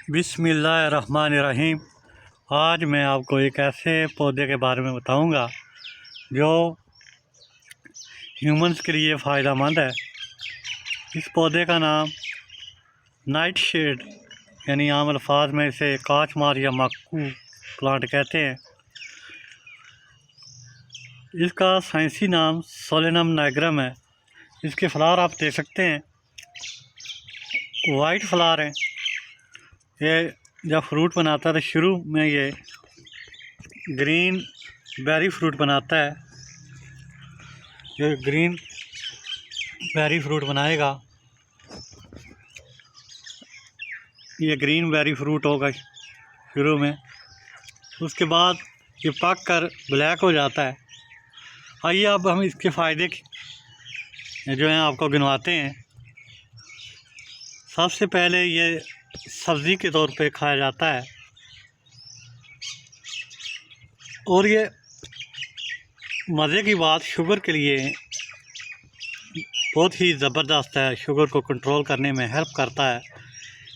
बिस्मिल्लाहिर्रहमानिर्रहीम। आज मैं आपको एक ऐसे पौधे के बारे में बताऊंगा जो ह्यूमंस के लिए फ़ायदेमंद है। इस पौधे का नाम नाइट शेड यानी आम अल्फाज में इसे काचमार या मक्कू प्लांट कहते हैं। इसका साइंसी नाम सोलेनम नाइग्रम है। इसके फ्लावर आप देख सकते हैं, वाइट फ्लावर हैं। ये जब फ्रूट बनाता है तो शुरू में ये ग्रीन बेरी फ्रूट बनाता है। ये ग्रीन बेरी फ्रूट बनाएगा, ये ग्रीन बेरी फ्रूट होगा शुरू में। उसके बाद ये पक कर ब्लैक हो जाता है। आइए अब हम इसके फ़ायदे जो हैं आपको गिनवाते हैं। सबसे पहले ये सब्ज़ी के तौर पे खाया जाता है और ये मज़े की बात शुगर के लिए बहुत ही ज़बरदस्त है, शुगर को कंट्रोल करने में हेल्प करता है।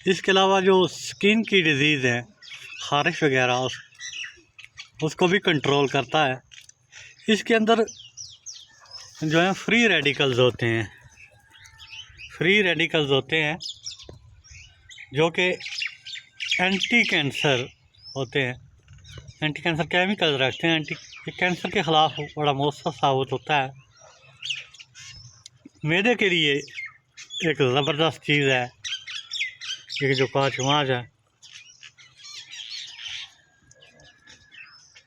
इसके अलावा जो स्किन की डिज़ीज़ है, ख़ारिश वगैरह, उसको भी कंट्रोल करता है। इसके अंदर जो है फ्री रेडिकल्स होते हैं जो कि एंटी कैंसर होते हैं। एंटी कैंसर केमिकल रखते हैं। कैंसर के ख़िलाफ़ बड़ा मौसर साबित होता है। मैदे के लिए एक ज़बरदस्त चीज़ है ये जो काचमाच है।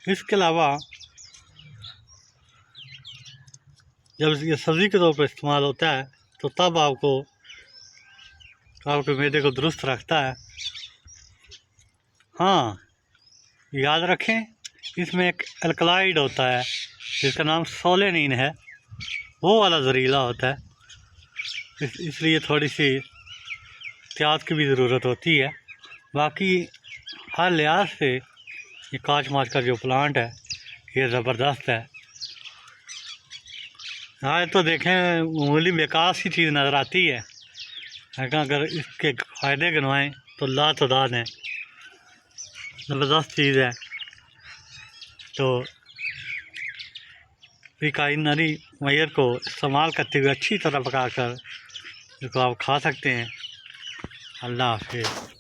इसके अलावा जब ये सब्ज़ी के तौर पर इस्तेमाल होता है तो तब आपके मैदे को दुरुस्त रखता है। हाँ, याद रखें, इसमें एक अल्कलाइड होता है जिसका नाम सोलेनिन है, वो वाला जहरीला होता है। इसलिए थोड़ी सी एहतियात की भी ज़रूरत होती है। बाकी हर लिहाज से ये काचमाच का जो प्लांट है ये ज़बरदस्त है। हाँ, तो देखें मामूली बेकार सी चीज़ नज़र आती है, लेकिन अगर इसके फ़ायदे गिनवाएँ तो लातदाद हैं। ज़बरदस्त चीज़ है। तो रिकाइनरी मयर को इस्तेमाल करते हुए अच्छी तरह पकाकर इसको आप खा सकते हैं। अल्लाह हाफ़िज़।